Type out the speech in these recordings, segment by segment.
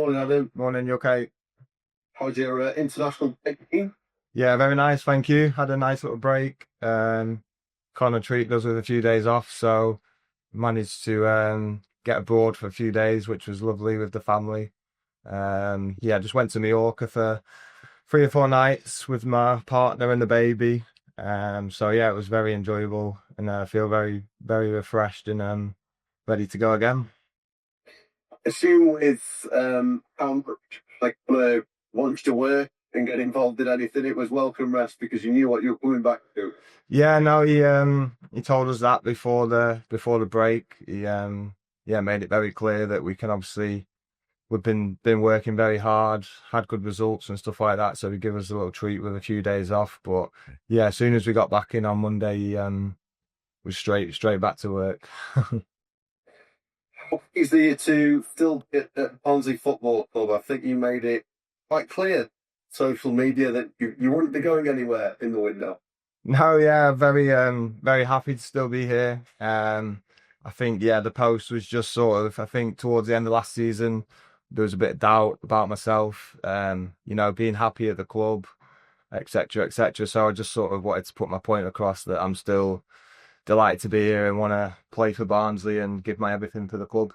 Morning, Adam. Morning, you okay? How's your international break been? Yeah, very nice, thank you. Had a nice little break. Connor treated us with a few days off, so managed to get abroad for a few days, which was lovely with the family. Yeah, just went to Mallorca for 3 or 4 nights with my partner and the baby. So yeah, it was very enjoyable, and I feel very, very refreshed and ready to go again. Assume with how much wants to work and get involved in anything, it was welcome rest because you knew what you were coming back to. Yeah, no, he told us that before the break. He yeah made it very clear that we can obviously we've been working very hard, had good results and stuff like that. So he gave us a little treat with a few days off. But yeah, as soon as we got back in on Monday, he was straight back to work. How easy it to still get at Barnsley Football Club? I think you made it quite clear, social media, that you wouldn't be going anywhere in the window. No, yeah, very happy to still be here. I think yeah, the post was just sort of I think towards the end of last season there was a bit of doubt about myself. Being happy at the club, etc., etc. So I just sort of wanted to put my point across that I'm still delighted to be here and want to play for Barnsley and give my everything for the club.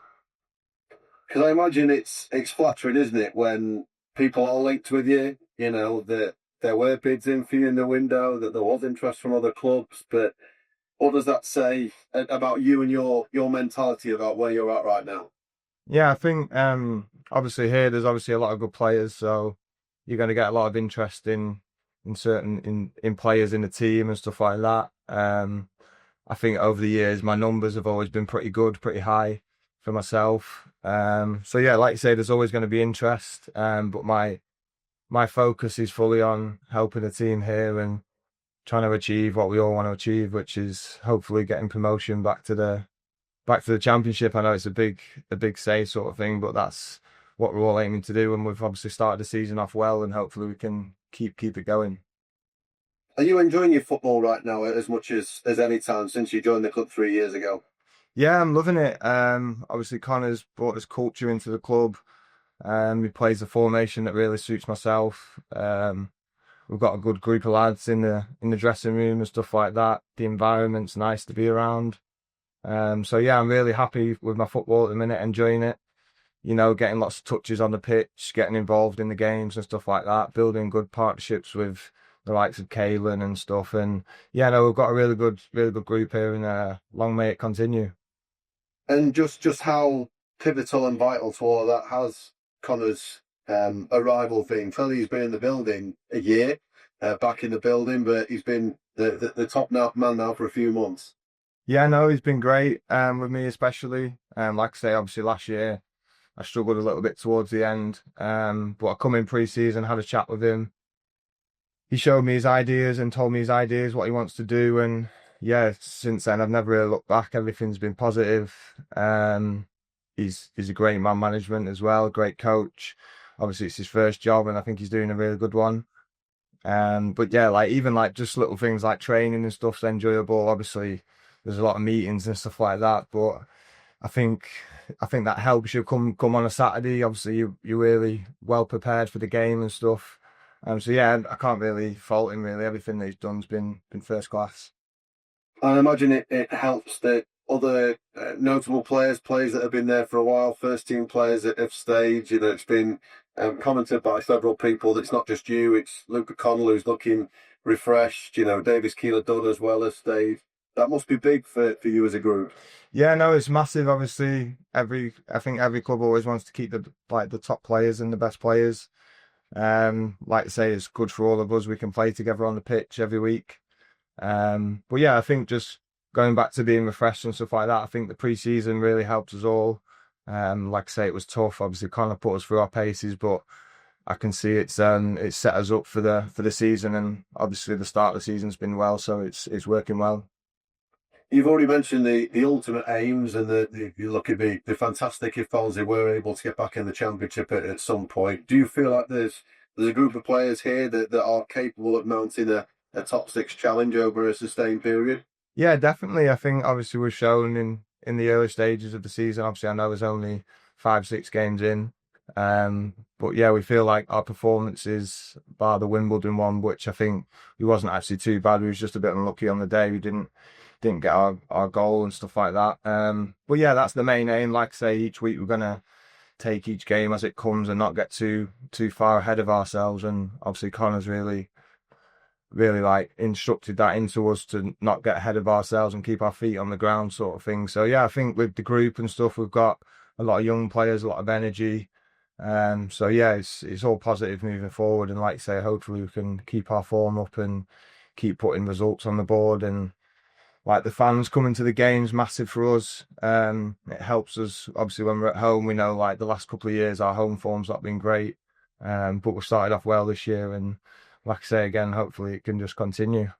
Because I imagine it's flattering, isn't it, when people are linked with you, that there were bids in for you in the window, that there was interest from other clubs, but what does that say about you and your mentality about where you're at right now? Yeah, I think obviously here there's obviously a lot of good players, so you're going to get a lot of interest in certain in players in the team and stuff like that. I think over the years my numbers have always been pretty good, pretty high for myself. So yeah, like you say, there's always going to be interest. But my focus is fully on helping the team here and trying to achieve what we all want to achieve, which is hopefully getting promotion back to the championship. I know it's a big say sort of thing, but that's what we're all aiming to do, and we've obviously started the season off well, and hopefully we can keep it going. Are you enjoying your football right now as much as any time since you joined the club 3 years ago? Yeah, I'm loving it. Obviously Connor's brought this culture into the club. He plays a formation that really suits myself. We've got a good group of lads in the dressing room and stuff like that. The environment's nice to be around. So yeah, I'm really happy with my football at the minute, enjoying it. Getting lots of touches on the pitch, getting involved in the games and stuff like that, building good partnerships with the likes of Kalen and stuff. And yeah, no, we've got a really good group here, and long may it continue. And just how pivotal and vital to all of that has Connor's arrival been? Clearly, he's been in the building a year, back in the building, but he's been the top now, man now for a few months. Yeah, no, he's been great with me especially. Like I say, obviously last year I struggled a little bit towards the end, but I come in pre-season, had a chat with him. He showed me his ideas and told me his ideas, what he wants to do, and yeah, since then I've never really looked back. Everything's been positive. He's a great man management as well, great coach. Obviously, it's his first job, and I think he's doing a really good one. But yeah, like even like just little things like training and stuff's enjoyable. Obviously, there's a lot of meetings and stuff like that, but I think I think that helps you come on a Saturday. Obviously, you're really well prepared for the game and stuff. So yeah, I can't really fault him really. Everything that he's done's been first class. I imagine it helps that other notable players that have been there for a while, first team players that have stayed. It's been commented by several people that it's not just you, it's Luca Connell who's looking refreshed. Davis Keeler Dunn as well has stayed. That must be big for you as a group. Yeah, no, it's massive. Obviously, I think every club always wants to keep the top players and the best players. Like I say, it's good for all of us. We can play together on the pitch every week. But yeah, I think just going back to being refreshed and stuff like that, I think the pre-season really helped us all. Like I say, it was tough. Obviously, kind of put us through our paces, but I can see it's set us up for the season, and obviously the start of the season's been well, so it's working well. You've already mentioned the ultimate aims, and you look at the fantastic if Barnsley were able to get back in the championship at some point. Do you feel like there's a group of players here that are capable of mounting a top six challenge over a sustained period? Yeah, definitely. I think obviously we've shown in the early stages of the season. Obviously, I know there's only 5, 6 games in, But yeah, we feel like our performances, bar the Wimbledon one, which I think we wasn't actually too bad. We was just a bit unlucky on the day. We didn't get our goal and stuff like that. But yeah, that's the main aim. Like I say, each week we're gonna take each game as it comes and not get too far ahead of ourselves. And obviously Connor's really like instructed that into us to not get ahead of ourselves and keep our feet on the ground sort of thing. So yeah, I think with the group and stuff, we've got a lot of young players, a lot of energy. So yeah, it's all positive moving forward. And like you say, hopefully we can keep our form up and keep putting results on the board. And like the fans coming to the games, massive for us. It helps us obviously when we're at home. We know like the last couple of years our home form's not been great, but we started off well this year, and like I say again, hopefully it can just continue.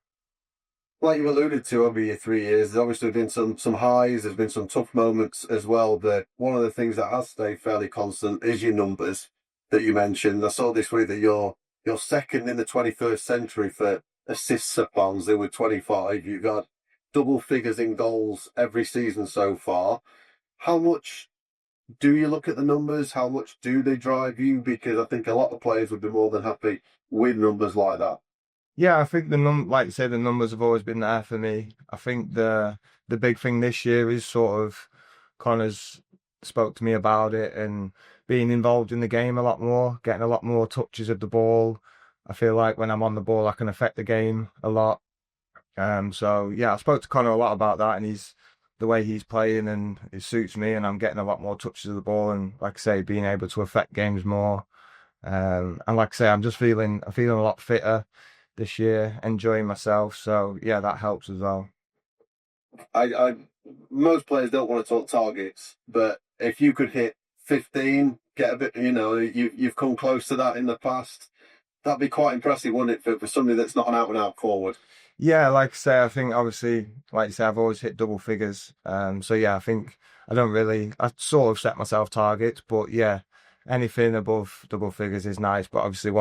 Like you alluded to over your 3 years, there's obviously been some highs, there's been some tough moments as well. But one of the things that has stayed fairly constant is your numbers that you mentioned. I saw this week that you're second in the 21st century for assists at Barnsley with 25. You've got double figures in goals every season so far. How much do you look at the numbers? How much do they drive you? Because I think a lot of players would be more than happy with numbers like that. Yeah, I think like you say, the numbers have always been there for me. I think the big thing this year is sort of Connor's spoke to me about it and being involved in the game a lot more, getting a lot more touches of the ball. I feel like when I'm on the ball, I can affect the game a lot. So yeah, I spoke to Connor a lot about that, and the way he's playing, and it suits me, and I'm getting a lot more touches of the ball, and like I say, being able to affect games more. And like I say, I'm feeling a lot fitter this year, enjoying myself. So yeah, that helps as well. I most players don't want to talk targets, but if you could hit 15, get a bit, you've come close to that in the past. That'd be quite impressive, wouldn't it, for somebody that's not an out and out forward? Yeah, like I say, I think obviously, like you say, I've always hit double figures. So yeah, I think I sort of set myself targets, but yeah, anything above double figures is nice. But obviously,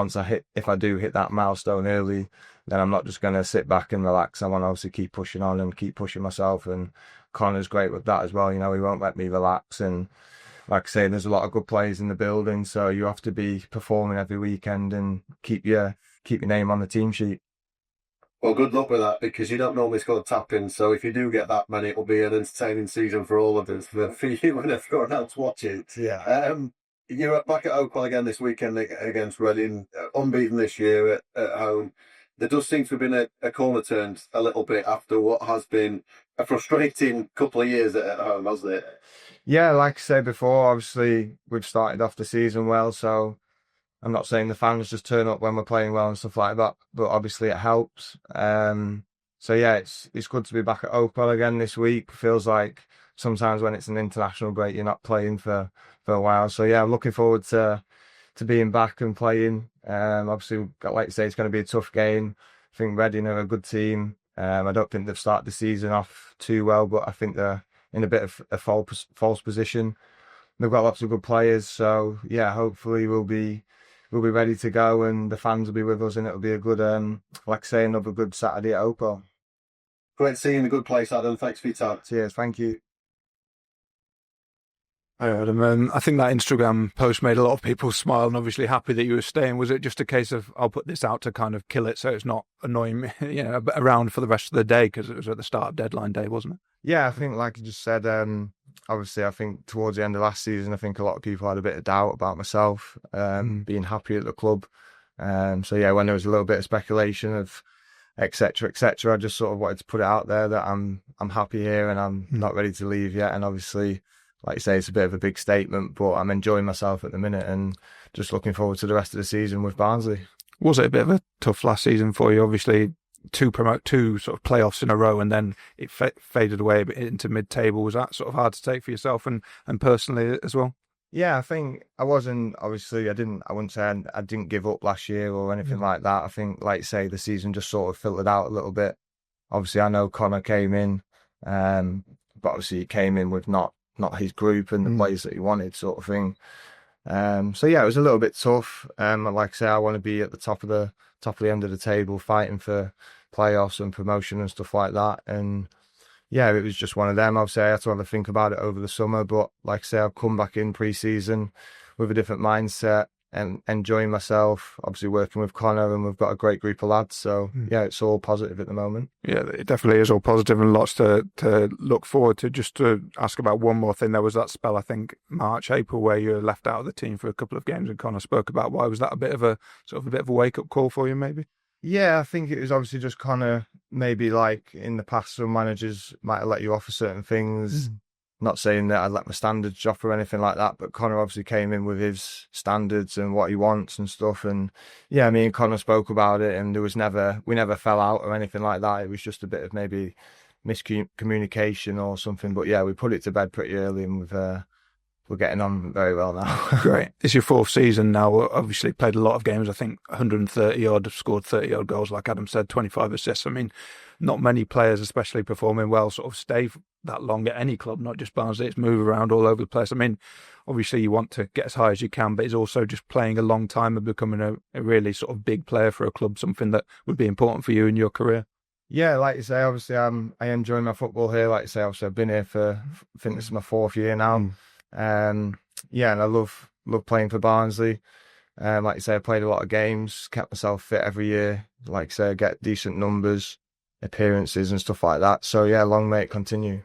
if I do hit that milestone early, then I'm not just going to sit back and relax. I want to obviously keep pushing on and keep pushing myself. And Connor's great with that as well. He won't let me relax. And like I say, there's a lot of good players in the building, so you have to be performing every weekend and keep your name on the team sheet. Well, good luck with that because you don't normally score tap in. So if you do get that many, it'll be an entertaining season for all of us, for you and everyone else watching. Yeah. You're back at Oakwell again this weekend against Reading, unbeaten this year at home. There does seem to have been a corner turned a little bit after what has been a frustrating couple of years at home, hasn't it? Yeah, like I said before, obviously we've started off the season well, so I'm not saying the fans just turn up when we're playing well and stuff like that, but obviously it helps. So yeah, it's good to be back at Oakwell again this week. Feels like sometimes when it's an international break, you're not playing for a while. So yeah, I'm looking forward to being back and playing. Obviously, like I say, it's going to be a tough game. I think Reading are a good team. I don't think they've started the season off too well, but I think they're in a bit of a false position. They've got lots of good players, so yeah, hopefully we'll be ready to go, and the fans will be with us, and it'll be a good, like I say, another good Saturday at Oakwell. Great seeing a good place, Adam. Thanks for your time. Cheers, thank you. I heard him. I think that Instagram post made a lot of people smile and obviously happy that you were staying. Was it just a case of I'll put this out to kind of kill it so it's not annoying me, around for the rest of the day because it was at the start of deadline day, wasn't it? Yeah, I think like you just said, obviously I think towards the end of last season, I think a lot of people had a bit of doubt about myself, being happy at the club. So yeah, when there was a little bit of speculation of etc. etc., I just sort of wanted to put it out there that I'm happy here and I'm not ready to leave yet. And obviously, like you say, it's a bit of a big statement, but I'm enjoying myself at the minute and just looking forward to the rest of the season with Barnsley. Was it a bit of a tough last season for you? Obviously, two sort of playoffs in a row, and then it faded away a bit into mid-table. Was that sort of hard to take for yourself and personally as well? Yeah, I think I wasn't, obviously, I wouldn't say I didn't give up last year or anything like that. I think, like you say, the season just sort of filtered out a little bit. Obviously, I know Connor came in, but obviously he came in with not his group and the players that he wanted, sort of thing. So yeah, it was a little bit tough. Like I say, I want to be at the top of the end of the table, fighting for playoffs and promotion and stuff like that. And yeah, it was just one of them. Obviously, I had to have a think about it over the summer. But like I say, I've come back in pre-season with a different mindset and enjoying myself, obviously working with Connor, and we've got a great group of lads. So yeah, it's all positive at the moment. Yeah, it definitely is all positive and lots to look forward to. Just to ask about one more thing, there was that spell, I think, March, April, where you were left out of the team for a couple of games, and Connor spoke about why. Was that a bit of a wake-up call for you, maybe? Yeah, I think it was obviously just Connor, maybe like in the past, some managers might have let you off for certain things. Not saying that I'd let my standards drop or anything like that, but Connor obviously came in with his standards and what he wants and stuff. And yeah, me and Connor spoke about it, and we never fell out or anything like that. It was just a bit of maybe miscommunication or something. But yeah, we put it to bed pretty early, and we're getting on very well now. Great. It's your 4th season now. Obviously played a lot of games. I think 130 odd, scored 30 odd goals, like Adam said, 25 assists. I mean, not many players, especially performing well, sort of stay that long at any club, not just Barnsley. It's move around all over the place. I mean, obviously you want to get as high as you can, but it's also just playing a long time and becoming a really sort of big player for a club, something that would be important for you in your career. Yeah, like you say, obviously I enjoy my football here. Like you say, obviously I've been here for, I think this is my 4th year now. Yeah, and I love playing for Barnsley. Like you say, I played a lot of games, kept myself fit every year. Like I say, I get decent numbers, appearances and stuff like that. So yeah, long may it continue.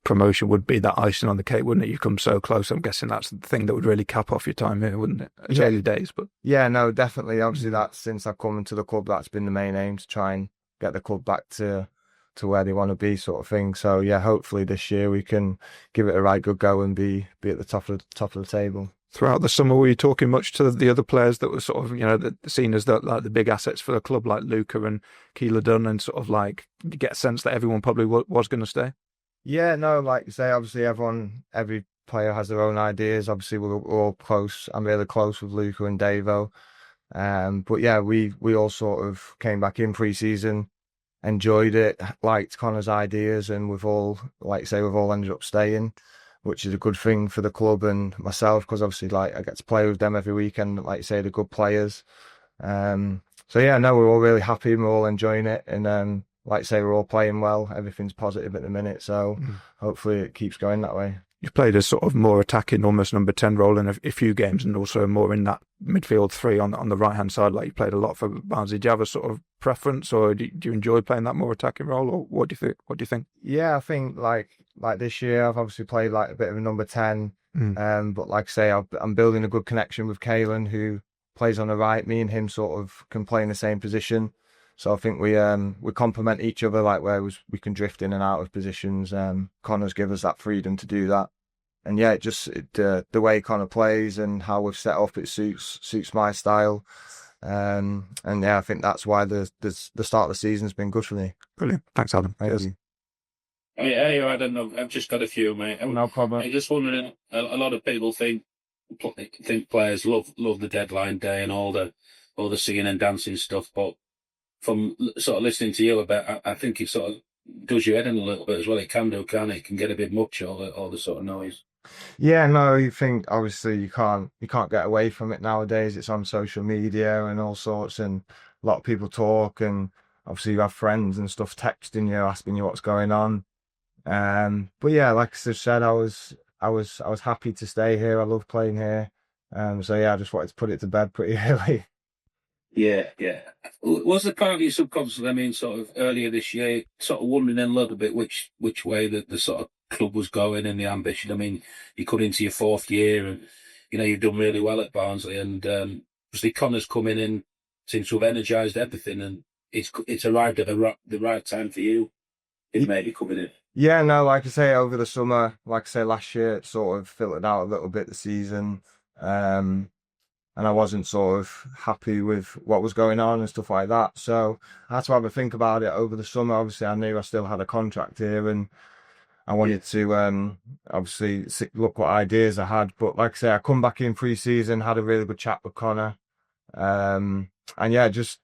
Promotion would be that icing on the cake, wouldn't it? You've come so close. I'm guessing that's the thing that would really cap off your time here, wouldn't it? It's early days, but yeah, no, definitely. Obviously, that's since I've come into the club, that's been the main aim, to try and get the club back to where they want to be, sort of thing. So yeah, hopefully this year we can give it a right good go and be at the top of the table. Throughout the summer, were you talking much to the other players that were sort of, seen as the big assets for the club, like Luca and Keeler Dunn, and sort of like you get a sense that everyone probably was going to stay? Yeah, no, like you say, obviously every player has their own ideas. Obviously we're all close. I'm really close with Luca and Davo. But yeah, we all sort of came back in pre-season, enjoyed it, liked Connor's ideas, and we've all ended up staying, which is a good thing for the club and myself, because obviously like I get to play with them every weekend. Like you say, they're good players. So yeah, no, we're all really happy and we're all enjoying it, and like I say, we're all playing well. Everything's positive at the minute, so hopefully it keeps going that way. You've played a sort of more attacking, almost number 10 role in a few games, and also more in that midfield 3 on the right-hand side. Like you played a lot for Barnsley. Do you have a sort of preference, or do you enjoy playing that more attacking role, or what do you think? Yeah, I think like this year I've obviously played like a bit of a number 10, but like I say, I'm building a good connection with Caelan, who plays on the right. Me and him sort of can play in the same position. So I think we complement each other, like where we can drift in and out of positions. Connor's give us that freedom to do that, and yeah, the way Connor plays and how we've set up, it suits my style, and yeah, I think that's why the start of the season's been good for me. Brilliant, thanks, Adam. Thank you. Hey, I don't know. I've just got a few, mate. No problem. I'm just wondering. A lot of people think players love the deadline day and all the singing and dancing stuff, but from sort of listening to you about, I think it sort of does your head in a little bit as well. It can do, can it? It can get a bit much, all the sort of noise. Yeah, no, you think obviously you can't get away from it nowadays. It's on social media and all sorts, and a lot of people talk, and obviously you have friends and stuff texting you, asking you what's going on. But yeah, like I said, I was happy to stay here. I love playing here. So yeah, I just wanted to put it to bed pretty early. Yeah. Was there part of you subconsciously, I mean, sort of earlier this year, sort of wondering then a little bit which way the sort of club was going and the ambition? I mean, you cut into your 4th year and, you've done really well at Barnsley, and obviously Connor's come in and seems to have energised everything, and it's arrived at the right time for you. It may be coming in. Yeah, no, like I say, over the summer, like I say, last year, it sort of filtered out a little bit the season. And I wasn't sort of happy with what was going on and stuff like that. So I had to have a think about it over the summer. Obviously, I knew I still had a contract here, and I wanted to obviously look what ideas I had. But like I say, I come back in pre-season, had a really good chat with Connor, and yeah, just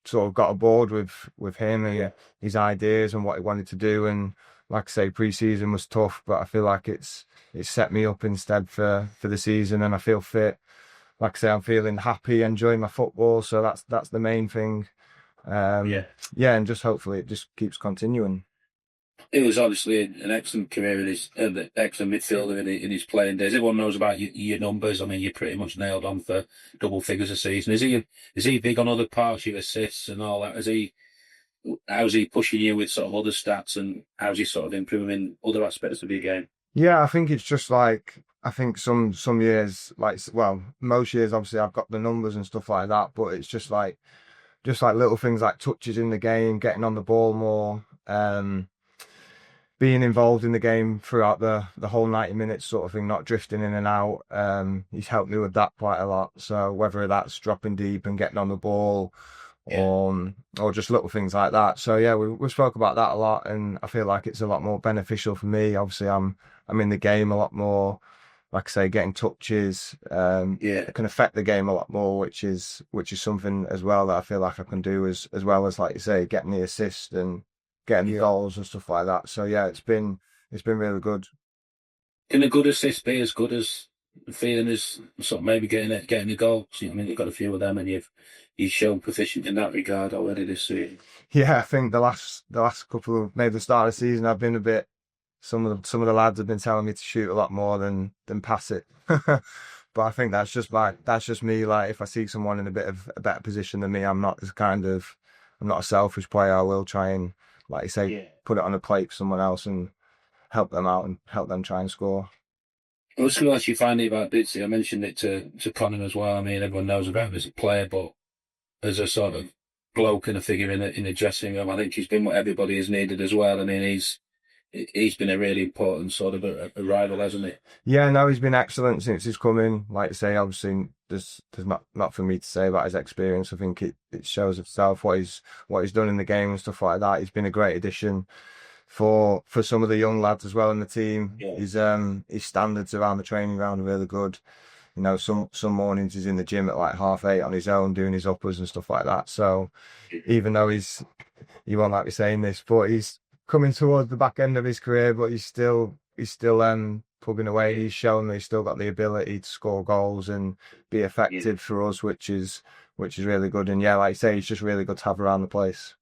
sort of got aboard with him and his ideas and what he wanted to do. And like I say, pre-season was tough, but I feel like it's set me up instead for the season, and I feel fit. Like I say, I'm feeling happy, enjoying my football, so that's the main thing. And just hopefully it just keeps continuing. He was obviously an excellent career in his excellent midfielder in his playing days. Everyone knows about your numbers. I mean, you're pretty much nailed on for double figures a season. Is he big on other parts, your assists and all that? How's he pushing you with sort of other stats, and how's he sort of improving other aspects of your game? Yeah, I think it's just like I think some years, like well, most years obviously I've got the numbers and stuff like that, but it's just like little things like touches in the game, getting on the ball more, being involved in the game throughout the whole 90 minutes sort of thing, not drifting in and out. He's helped me with that quite a lot. So whether that's dropping deep and getting on the ball, or just little things like that. So yeah, we spoke about that a lot, and I feel like it's a lot more beneficial for me. Obviously, I'm in the game a lot more. Like I say, getting touches, it can affect the game a lot more, which is something as well that I feel like I can do as well as, like you say, getting the assist and getting the goals and stuff like that. So yeah, it's been really good. Can a good assist be as good as feeling as sort of maybe getting a goal? So, I mean, you've got a few of them, and you've shown proficient in that regard already this season. Yeah, I think the last couple of maybe the start of the season, I've been a bit. Some of the lads have been telling me to shoot a lot more than pass it. But I think that's just me. Like if I see someone in a better position than me, I'm not a selfish player. I will try and, like you say, put it on a plate for someone else and help them out and help them try and score. I was going to ask you finally about Bitsy. I mentioned it to Conan as well. I mean, everyone knows about him as a player, but as a sort of bloke and a figure in a dressing room, I think he's been what everybody has needed as well. I mean, he's been a really important sort of a rival, hasn't he? Yeah, no, he's been excellent since he's come in. Like I say, obviously, there's not for me to say about his experience. I think it shows itself what he's done in the game and stuff like that. He's been a great addition for some of the young lads as well in the team. Yeah. His standards around the training ground are really good. You know, some mornings he's in the gym at like 8:30 on his own doing his uppers and stuff like that. So even though he won't like me saying this, but he's coming towards the back end of his career, but he's still plugging away. He's shown that he's still got the ability to score goals and be effective for us, which is really good. And yeah, like I say, he's just really good to have around the place.